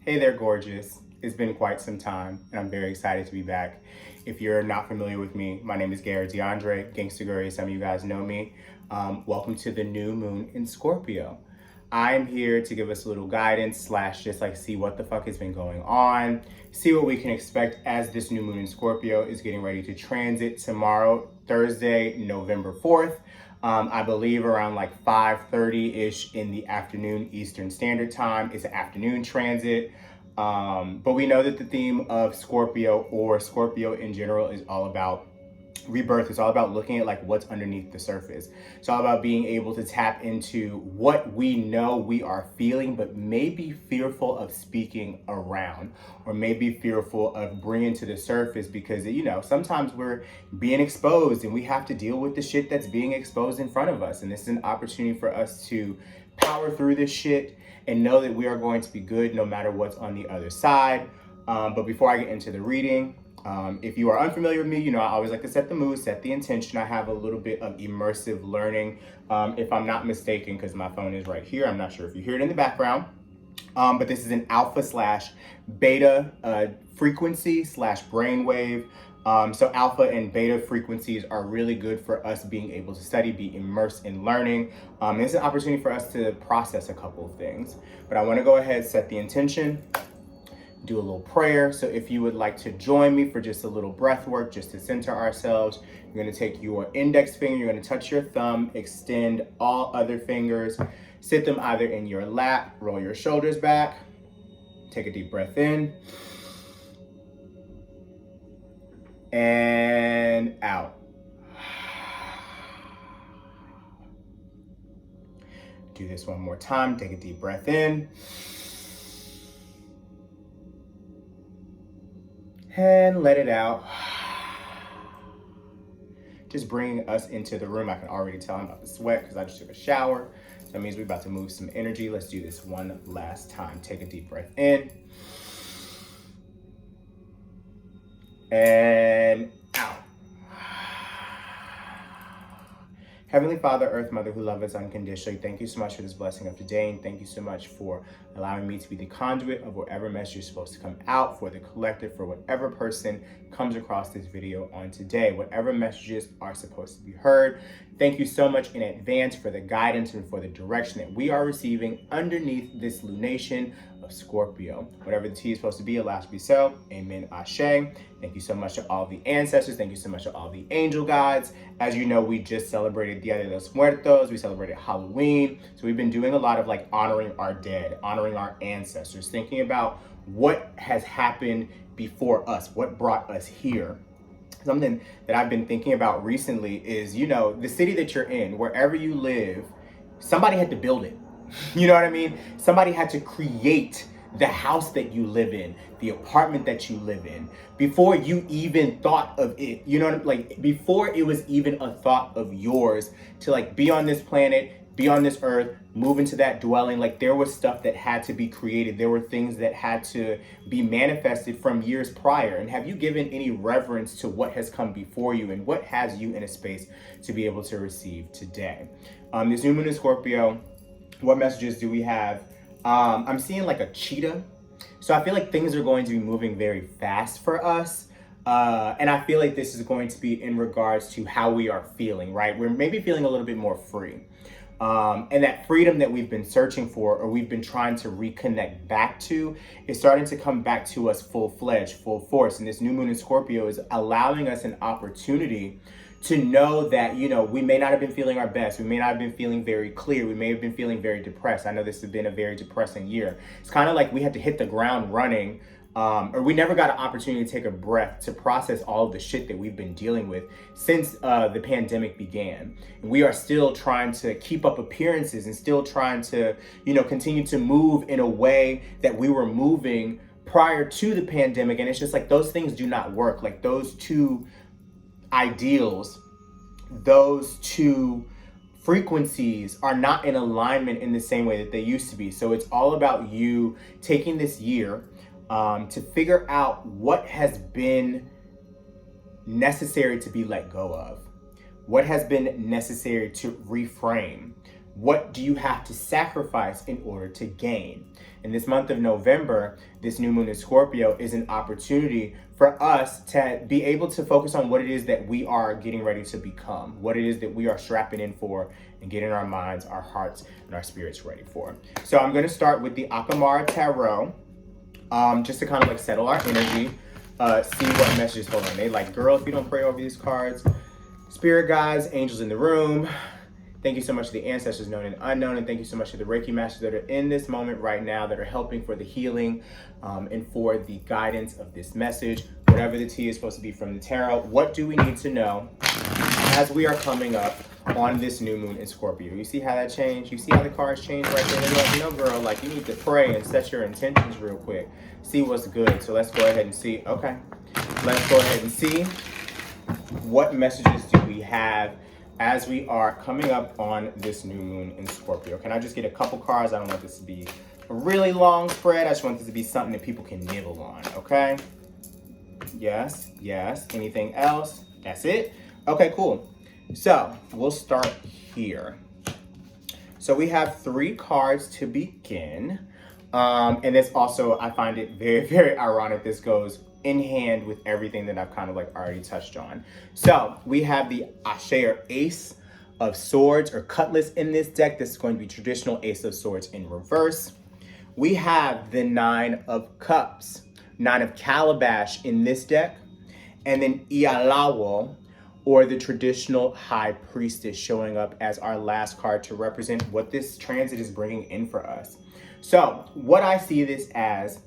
Hey there, gorgeous. It's been quite some time, and I'm very excited to be back. If you're not familiar with me, my name is Garrett DeAndre, Gangsta Guri, some of you guys know me. Welcome to the new moon in Scorpio. I'm here to give us a little guidance slash just like see what the fuck has been going on, see what we can expect as this new moon in Scorpio is getting ready to transit tomorrow, Thursday, November 4th. I believe around like 5:30-ish in the afternoon Eastern Standard Time. It's an afternoon transit. But we know that the theme of Scorpio or Scorpio in general is all about rebirth. It's all about looking at like what's underneath the surface. It's all about being able to tap into what we know we are feeling, but may be fearful of speaking around, or maybe fearful of bringing to the surface because, sometimes we're being exposed and we have to deal with the shit that's being exposed in front of us. And this is an opportunity for us to power through this shit and know that we are going to be good no matter what's on the other side. But before I get into the reading, if you are unfamiliar with me, I always like to set the mood, set the intention. I have a little bit of immersive learning, if I'm not mistaken, because my phone is right here. I'm not sure if you hear it in the background, but this is an alpha slash beta frequency slash brainwave. So alpha and beta frequencies are really good for us being able to study, be immersed in learning. It's an opportunity for us to process a couple of things. But I want to go ahead, set the intention, do a little prayer. So if you would like to join me for just a little breath work, just to center ourselves, you're going to take your index finger, you're going to touch your thumb, extend all other fingers, sit them either in your lap, roll your shoulders back, take a deep breath in and out. Do this one more time. Take a deep breath in and let it out. Just bringing us into the room. I can already tell I'm about to sweat because I just took a shower. So that means we're about to move some energy. Let's do this one last time. Take a deep breath in and out. Heavenly Father, Earth Mother, who love us unconditionally, thank you so much for this blessing of today, and thank you so much for allowing me to be the conduit of whatever message is supposed to come out for the collective, for whatever person comes across this video on today, whatever messages are supposed to be heard. Thank you so much in advance for the guidance and for the direction that we are receiving underneath this lunation of Scorpio. Whatever the tea is supposed to be, allows to be so. Amen, ashe. Thank you so much to all the ancestors. Thank you so much to all the angel guides. As you know, we just celebrated Dia de los Muertos. We celebrated Halloween. So we've been doing a lot of like honoring our dead, honoring our ancestors, thinking about what has happened before us, what brought us here. Something that I've been thinking about recently is, the city that you're in, wherever you live, somebody had to build it. You know what I mean? Somebody had to create the house that you live in, the apartment that you live in, before you even thought of it. You know what I mean? Like before it was even a thought of yours to like be on this planet, be on this earth, move into that dwelling. Like there was stuff that had to be created. There were things that had to be manifested from years prior. And have you given any reverence to what has come before you and what has you in a space to be able to receive today? This new moon in Scorpio, what messages do we have? I'm seeing like a cheetah. So I feel like things are going to be moving very fast for us. And I feel like this is going to be in regards to how we are feeling, right? We're maybe feeling a little bit more free. And that freedom that we've been searching for, or we've been trying to reconnect back to, is starting to come back to us full-fledged, full force. And this new moon in Scorpio is allowing us an opportunity to know that, we may not have been feeling our best. We may not have been feeling very clear. We may have been feeling very depressed. I know this has been a very depressing year. It's kind of like we had to hit the ground running, or we never got an opportunity to take a breath to process all of the shit that we've been dealing with since the pandemic began. And we are still trying to keep up appearances and still trying to, continue to move in a way that we were moving prior to the pandemic. And it's just like those things do not work. Like those two ideals, those two frequencies are not in alignment in the same way that they used to be. So it's all about you taking this year to figure out what has been necessary to be let go of, what has been necessary to reframe, what do you have to sacrifice in order to gain. And this month of November, this new moon in Scorpio is an opportunity for us to be able to focus on what it is that we are getting ready to become, what it is that we are strapping in for and getting our minds, our hearts, and our spirits ready for. So I'm going to start with the Akamara Tarot, just to kind of like settle our energy, see what messages. Hold on, they like, girl, if you don't pray over these cards, spirit guides, angels in the room. Thank you so much to the ancestors known and unknown, and thank you so much to the Reiki masters that are in this moment right now that are helping for the healing and for the guidance of this message. Whatever the tea is supposed to be from the tarot, what do we need to know as we are coming up on this new moon in Scorpio? You see how that changed? You see how the cards changed right there? They're like, you know, girl, like you need to pray and set your intentions real quick. See what's good. So let's go ahead and see. Okay, let's go ahead and see what messages do we have as we are coming up on this new moon in Scorpio. Can I just get a couple cards? I don't want this to be a really long spread. I just want this to be something that people can nibble on, okay? Yes, yes. Anything else? That's it? Okay, cool. So we'll start here. So we have 3 cards to begin. And this also, I find it very, very ironic. This goes in hand with everything that I've kind of like already touched on. So we have the Ashe or Ace of Swords or Cutlass in this deck. This is going to be traditional Ace of Swords in reverse. We have the 9 of Cups, 9 of Calabash in this deck, and then Ialawo, or the traditional High Priestess, showing up as our last card to represent what this transit is bringing in for us. So what I see this as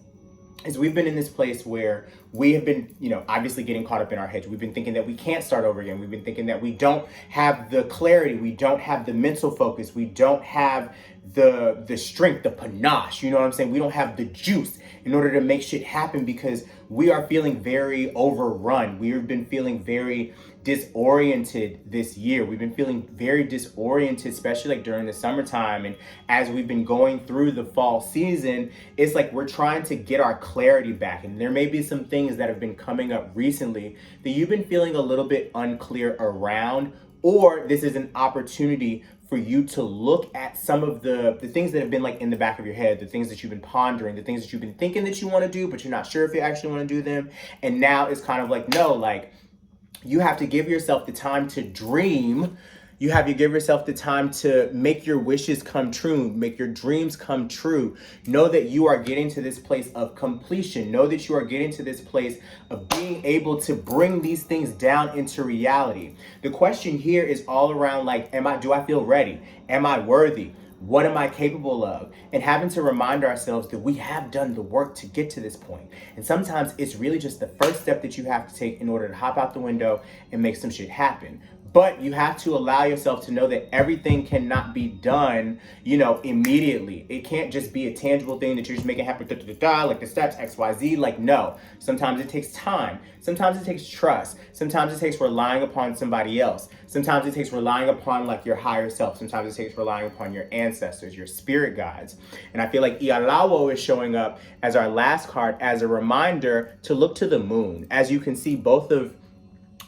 is we've been in this place where we have been, you know, obviously getting caught up in our heads. We've been thinking that we can't start over again. We've been thinking that we don't have the clarity. We don't have the mental focus. We don't have the strength, the panache, you know what I'm saying? We don't have the juice in order to make shit happen because we are feeling very overrun. We've been feeling very disoriented this year. We've been feeling very disoriented, especially like during the summertime. And as we've been going through the fall season, it's like we're trying to get our clarity back. And there may be some things that have been coming up recently that you've been feeling a little bit unclear around, or this is an opportunity for you to look at some of the things that have been like in the back of your head, the things that you've been pondering, the things that you've been thinking that you want to do, but you're not sure if you actually want to do them. And now it's kind of like, no, like, you have to give yourself the time to dream. You have to give yourself the time to make your wishes come true, make your dreams come true. Know that you are getting to this place of completion. Know that you are getting to this place of being able to bring these things down into reality. The question here is all around like, do I feel ready? Am I worthy? What am I capable of? And having to remind ourselves that we have done the work to get to this point. And sometimes it's really just the first step that you have to take in order to hop out the window and make some shit happen. But you have to allow yourself to know that everything cannot be done, you know, immediately. It can't just be a tangible thing that you're just making happen, like the steps, X, Y, Z. Like, no. Sometimes it takes time. Sometimes it takes trust. Sometimes it takes relying upon somebody else. Sometimes it takes relying upon like your higher self. Sometimes it takes relying upon your ancestors, your spirit guides. And I feel like Ialawo is showing up as our last card as a reminder to look to the moon. As you can see, both of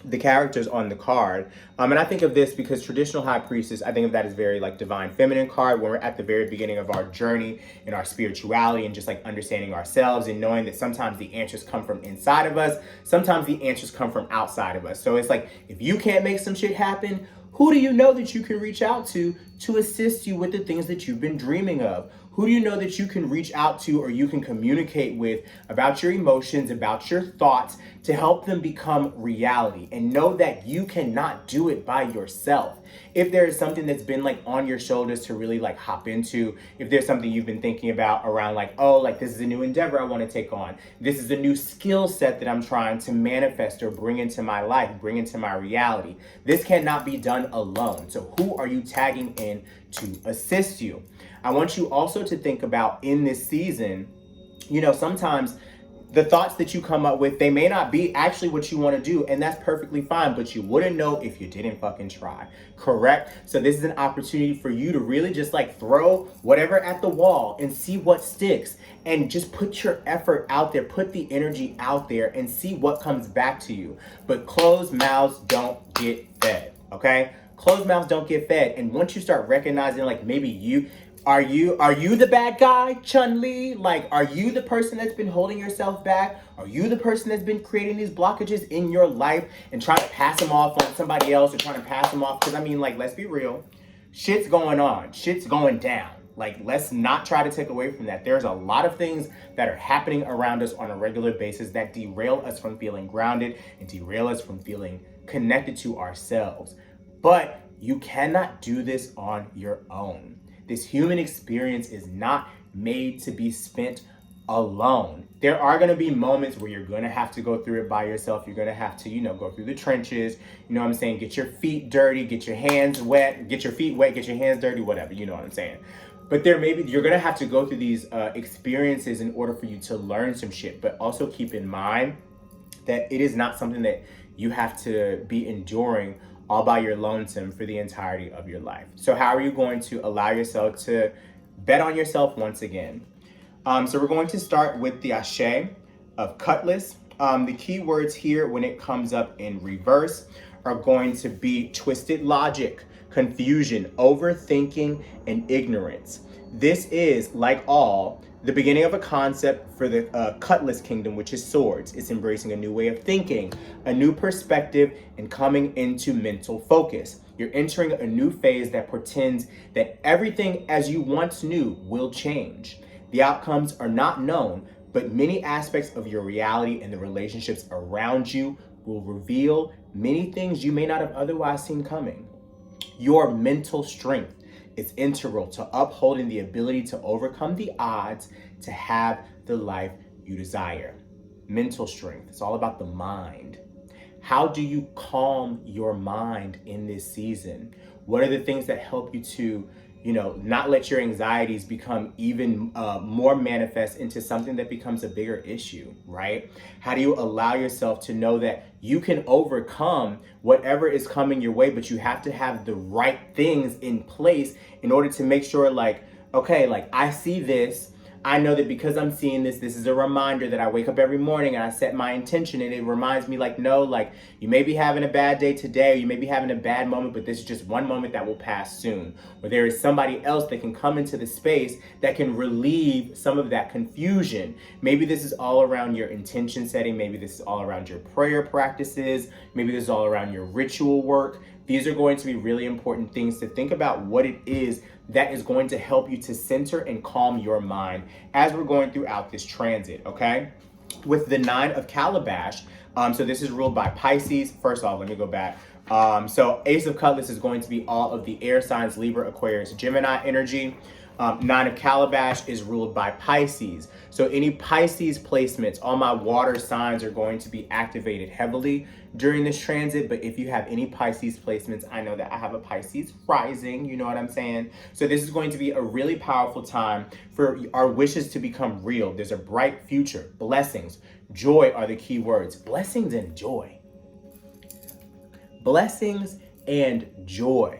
the characters on the card. And I think of this because traditional High Priestess, I think of that as very like divine feminine card when we're at the very beginning of our journey in our spirituality and just like understanding ourselves and knowing that sometimes the answers come from inside of us. Sometimes the answers come from outside of us. So it's like, if you can't make some shit happen, who do you know that you can reach out to assist you with the things that you've been dreaming of? Who do you know that you can reach out to or you can communicate with about your emotions, about your thoughts to help them become reality? And know that you cannot do it by yourself. If there is something that's been like on your shoulders to really like hop into, if there's something you've been thinking about around like, oh, like this is a new endeavor I want to take on. This is a new skill set that I'm trying to manifest or bring into my life, bring into my reality. This cannot be done alone. So who are you tagging in to assist you? I want you also to think about in this season, you know, sometimes the thoughts that you come up with, they may not be actually what you want to do, and that's perfectly fine, but you wouldn't know if you didn't fucking try, correct? So this is an opportunity for you to really just like throw whatever at the wall and see what sticks, and just put your effort out there, put the energy out there and see what comes back to you. But closed mouths don't get fed, okay? Closed mouths don't get fed. And once you start recognizing like maybe Are you the bad guy, Chun-Li? Like, are you the person that's been holding yourself back? Are you the person that's been creating these blockages in your life and trying to pass them off on somebody else, or trying to pass them off? Because I mean, like, let's be real. Shit's going on. Shit's going down. Like, let's not try to take away from that. There's a lot of things that are happening around us on a regular basis that derail us from feeling grounded and derail us from feeling connected to ourselves. But you cannot do this on your own. This human experience is not made to be spent alone. There are going to be moments where you're going to have to go through it by yourself. You're going to have to, go through the trenches. You know what I'm saying? Get your feet dirty, get your hands wet, get your feet wet, get your hands dirty, whatever. You know what I'm saying? But you're going to have to go through these experiences in order for you to learn some shit. But also keep in mind that it is not something that you have to be enduring all by your lonesome for the entirety of your life. So how are you going to allow yourself to bet on yourself once again? So we're going to start with the Ashe of Cutlass. The key words here when it comes up in reverse are going to be twisted logic, confusion, overthinking, and ignorance. This is, like all, the beginning of a concept for the Cutlass Kingdom, which is swords. It's embracing a new way of thinking, a new perspective, and coming into mental focus. You're entering a new phase that pretends that everything as you once knew will change. The outcomes are not known, but many aspects of your reality and the relationships around you will reveal many things you may not have otherwise seen coming. Your mental strength is integral to upholding the ability to overcome the odds to have the life you desire. Mental strength, it's all about the mind. How do you calm your mind in this season? What are the things that help you to, not let your anxieties become even more manifest into something that becomes a bigger issue, right? How do you allow yourself to know that you can overcome whatever is coming your way, but you have to have the right things in place in order to make sure, okay, I see this. I know that because I'm seeing this is a reminder that I wake up every morning and I set my intention, and it reminds me no, you may be having a bad day today, or you may be having a bad moment, but this is just one moment that will pass soon. Or there is somebody else that can come into the space that can relieve some of that confusion. Maybe this is all around your intention setting. Maybe this is all around your prayer practices. Maybe this is all around your ritual work. These are going to be really important things to think about what it is that is going to help you to center and calm your mind as we're going throughout this transit, okay? With the 9 of Calabash, so this is ruled by Pisces. First off, let me go back. So Ace of Cutlass is going to be all of the air signs, Libra, Aquarius, Gemini energy. 9 of Calabash is ruled by Pisces. So any Pisces placements, all my water signs are going to be activated heavily during this transit. But if you have any Pisces placements, I know that I have a Pisces rising, you know what I'm saying? So this is going to be a really powerful time for our wishes to become real. There's a bright future. Blessings, joy are the key words. Blessings and joy. Blessings and joy.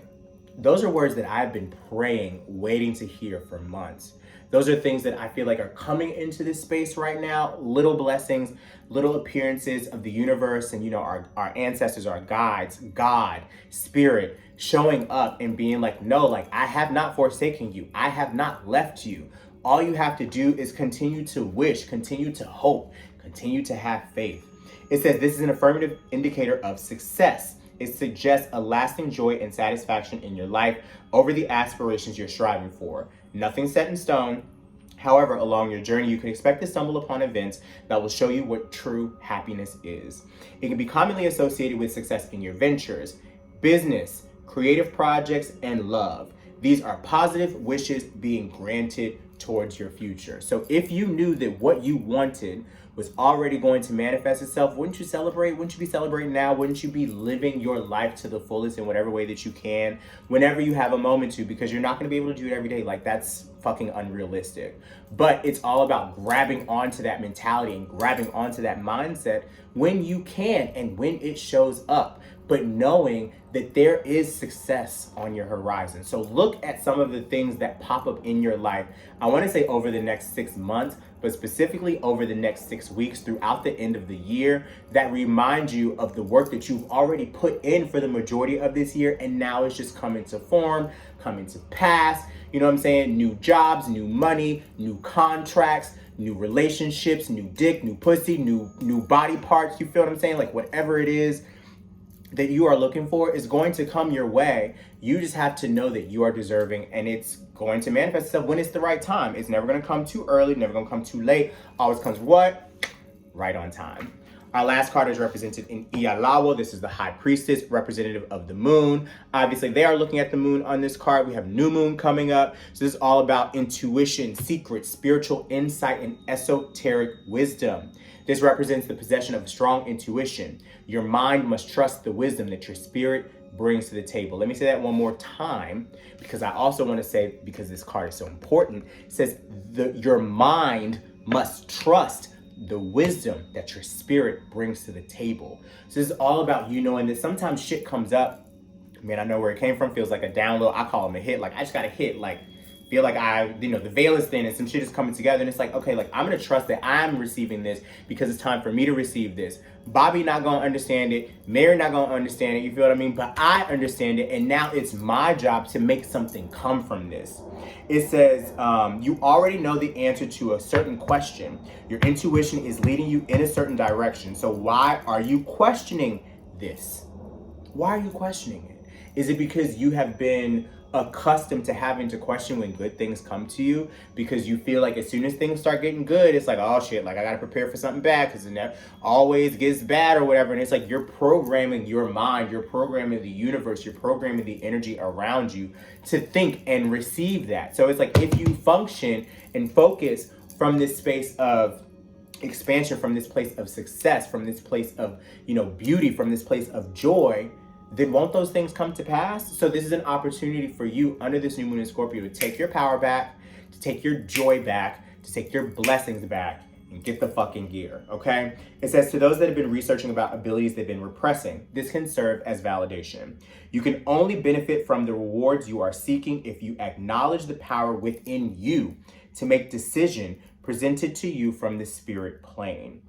Those are words that I've been praying, waiting to hear for months. Those are things that I feel like are coming into this space right now. Little blessings, little appearances of the universe and, our ancestors, our guides, God, spirit, showing up and being no, I have not forsaken you. I have not left you. All you have to do is continue to wish, continue to hope, continue to have faith. It says this is an affirmative indicator of success. It suggests a lasting joy and satisfaction in your life over the aspirations you're striving for. Nothing set in stone. However, along your journey, you can expect to stumble upon events that will show you what true happiness is. It can be commonly associated with success in your ventures, business, creative projects, and love. These are positive wishes being granted towards your future. So if you knew that what you wanted was already going to manifest itself, wouldn't you celebrate? Wouldn't you be celebrating now? Wouldn't you be living your life to the fullest in whatever way that you can, whenever you have a moment to, because you're not going to be able to do it every day. That's fucking unrealistic. But it's all about grabbing onto that mentality and grabbing onto that mindset when you can and when it shows up. but knowing that there is success on your horizon. So look at some of the things that pop up in your life. I want to say over the next 6 months, but specifically over the next 6 weeks throughout the end of the year, that remind you of the work that you've already put in for the majority of this year, and now it's just coming to form, coming to pass. You know what I'm saying? New jobs, new money, new contracts, new relationships, new dick, new pussy, new body parts. You feel what I'm saying? Like whatever it is that you are looking for is going to come your way. You just have to know that you are deserving, and it's going to manifest itself when it's the right time. It's never going to come too early, never going to come too late. Always comes what? Right on time. Our last card is represented in Ialawa. This is the High Priestess, representative of the moon. Obviously, they are looking at the moon on this card. We have new moon coming up. So this is all about intuition, secrets, spiritual insight, and esoteric wisdom. This represents the possession of strong intuition. Your mind must trust the wisdom that your spirit brings to the table. Let me say that one more time, because I also want to say, because this card is so important, it says your mind must trust the wisdom that your spirit brings to the table. So this is all about you knowing that sometimes shit comes up. Man, I know where it came from. Feels like a download. I call them a hit. Like I just got a hit. Like feel like the veil is thin and some shit is coming together, and it's like, okay, like I'm gonna trust that I'm receiving this because it's time for me to receive this. Bobby not gonna understand it, Mary not gonna understand it, you feel what I mean? But I understand it, and now it's my job to make something come from this. It says, you already know the answer to a certain question. Your intuition is leading you in a certain direction. So why are you questioning this? Why are you questioning it? Is it because you have been accustomed to having to question when good things come to you, because you feel like as soon as things start getting good, it's like, oh shit, like I gotta prepare for something bad because it always gets bad or whatever. And it's like you're programming your mind, you're programming the universe, you're programming the energy around you to think and receive that. So it's like if you function and focus from this space of expansion, from this place of success, from this place of, beauty, from this place of joy, then won't those things come to pass? So this is an opportunity for you under this new moon in Scorpio to take your power back, to take your joy back, to take your blessings back, and get the fucking gear, okay? It says, to those that have been researching about abilities they've been repressing, this can serve as validation. You can only benefit from the rewards you are seeking if you acknowledge the power within you to make decision presented to you from the spirit plane.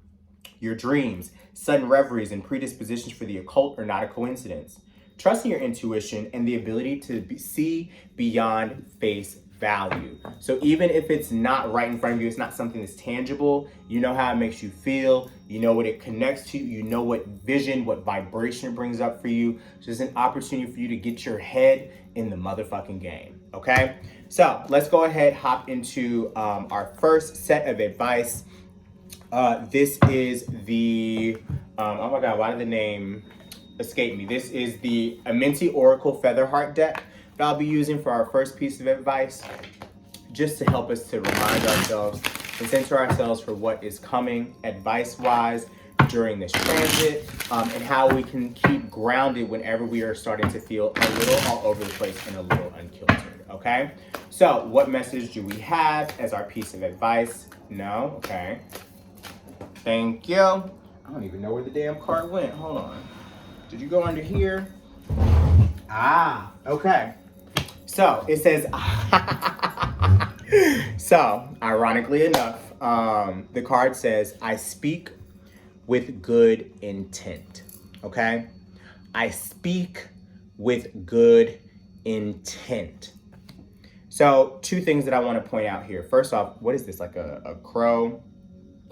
Your dreams, sudden reveries, and predispositions for the occult are not a coincidence. Trusting your intuition and the ability to see beyond face value. So even if it's not right in front of you, it's not something that's tangible, you know how it makes you feel, you know what it connects to, you know what vision, what vibration it brings up for you. So it's an opportunity for you to get your head in the motherfucking game, okay? So let's go ahead, hop into our first set of advice. This is the, oh my God, why did the name escape me? This is the Amenti Oracle Featherheart deck that I'll be using for our first piece of advice, just to help us to remind ourselves and center ourselves for what is coming advice-wise during this transit, and how we can keep grounded whenever we are starting to feel a little all over the place and a little unkiltered, okay? So what message do we have as our piece of advice? No? Okay. Thank you. I don't even know where the damn card went. Hold on. Did you go under here? Ah, okay. So it says, so ironically enough, the card says, I speak with good intent. Okay? I speak with good intent. So two things that I want to point out here. First off, what is this? Like a crow?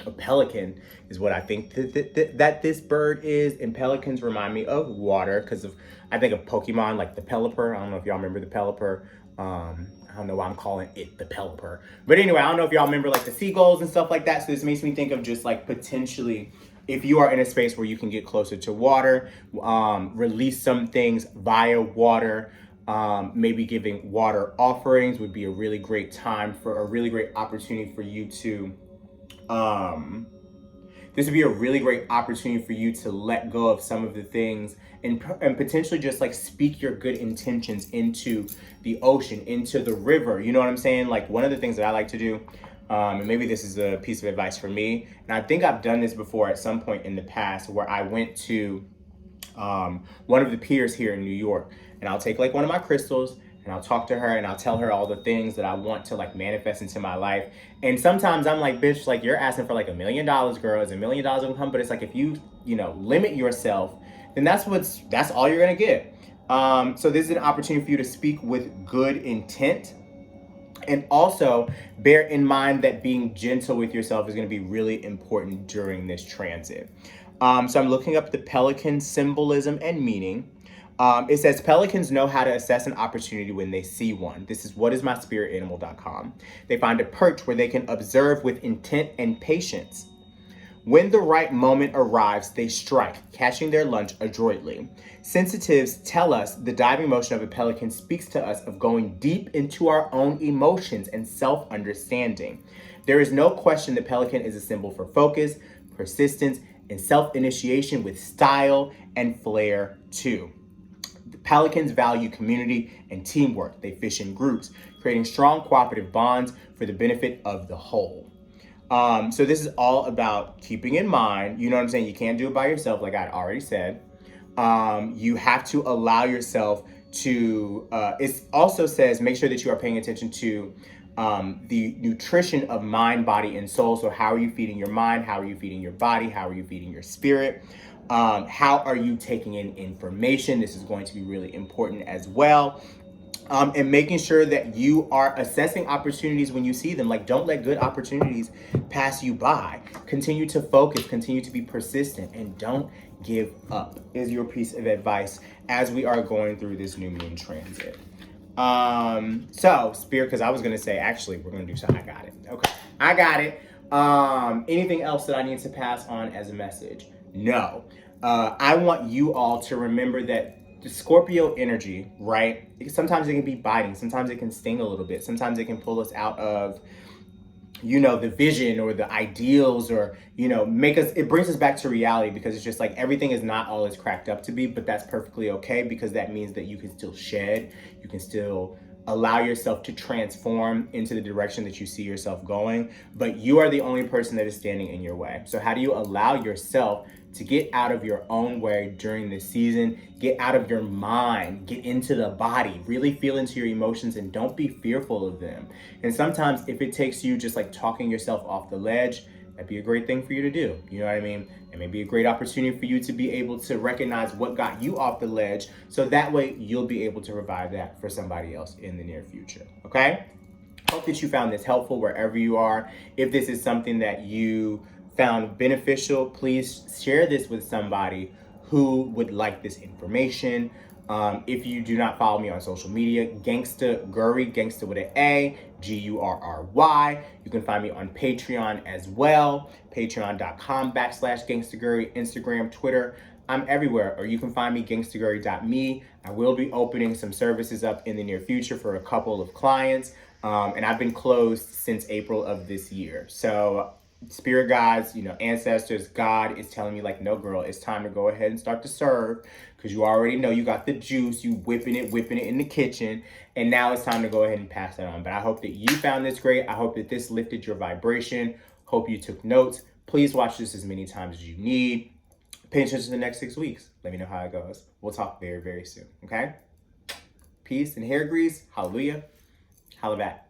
A pelican is what I think that this bird is, and pelicans remind me of water because of, I think of Pokemon like the Pelipper. I don't know if y'all remember the Pelipper. I don't know why I'm calling it the Pelipper, but anyway, I don't know if y'all remember like the seagulls and stuff like that. So this makes me think of just like potentially, if you are in a space where you can get closer to water, release some things via water. Maybe giving water offerings would be a really great time for a really great opportunity for you to. This would be a really great opportunity for you to let go of some of the things and potentially just like speak your good intentions into the ocean, into the river. You know what I'm saying? Like one of the things that I like to do, and maybe this is a piece of advice for me, and I think I've done this before at some point in the past, where I went to one of the peers here in New York, and I'll take like one of my crystals and I'll talk to her and I'll tell her all the things that I want to like manifest into my life. And sometimes I'm like, bitch, like you're asking for like $1 million, girl. Is $1 million gonna come? But it's like if you, limit yourself, then that's all you're gonna get. So this is an opportunity for you to speak with good intent. And also bear in mind that being gentle with yourself is going to be really important during this transit. So I'm looking up the pelican symbolism and meaning. It says pelicans know how to assess an opportunity when they see one. This is whatismyspiritanimal.com. They find a perch where they can observe with intent and patience. When the right moment arrives, they strike, catching their lunch adroitly. Sensitives tell us the diving motion of a pelican speaks to us of going deep into our own emotions and self-understanding. There is no question the pelican is a symbol for focus, persistence, and self-initiation with style and flair too. The pelicans value community and teamwork. They fish in groups, creating strong cooperative bonds for the benefit of the whole. So this is all about keeping in mind, you know what I'm saying? You can't do it by yourself, like I already said. You have to allow yourself to, it also says, make sure that you are paying attention to the nutrition of mind, body, and soul. So how are you feeding your mind? How are you feeding your body? How are you feeding your spirit? How are you taking in information? This is going to be really important as well. And making sure that you are assessing opportunities when you see them. Like, don't let good opportunities pass you by. Continue to focus, continue to be persistent, and don't give up is your piece of advice as we are going through this new moon transit. So Spirit, because I was going to say, actually, we're going to do something. I got it. Okay, I got it. Anything else that I need to pass on as a message? No. I want you all to remember that the Scorpio energy, right? Sometimes it can be biting. Sometimes it can sting a little bit. Sometimes it can pull us out of, the vision or the ideals, or, it brings us back to reality, because it's just like everything is not all it's cracked up to be, but that's perfectly okay, because that means that you can still shed, you can still allow yourself to transform into the direction that you see yourself going, but you are the only person that is standing in your way. So how do you allow yourself to get out of your own way during this season? Get out of your mind, get into the body, really feel into your emotions, and don't be fearful of them. And sometimes if it takes you just like talking yourself off the ledge, that'd be a great thing for you to do. You know what I mean? It may be a great opportunity for you to be able to recognize what got you off the ledge, so that way you'll be able to provide that for somebody else in the near future. Okay? Hope that you found this helpful wherever you are. If this is something that you found beneficial, please share this with somebody who would like this information. If you do not follow me on social media, Gangsta Gurry, Gangsta with an A, Gurry. You can find me on Patreon as well, patreon.com/Gangsta Gurry, Instagram, Twitter. I'm everywhere. Or you can find me gangstagurry.me. I will be opening some services up in the near future for a couple of clients. And I've been closed since April of this year. So spirit guides, ancestors, God is telling me like, no, girl, it's time to go ahead and start to serve, because you already know you got the juice, you whipping it in the kitchen, and now it's time to go ahead and pass that on. But I hope that you found this great. I hope that this lifted your vibration. Hope you took notes. Please watch this as many times as you need. Pay attention to the next 6 weeks. Let me know how it goes. We'll talk very, very soon, okay? Peace and hair grease. Hallelujah. Holla back.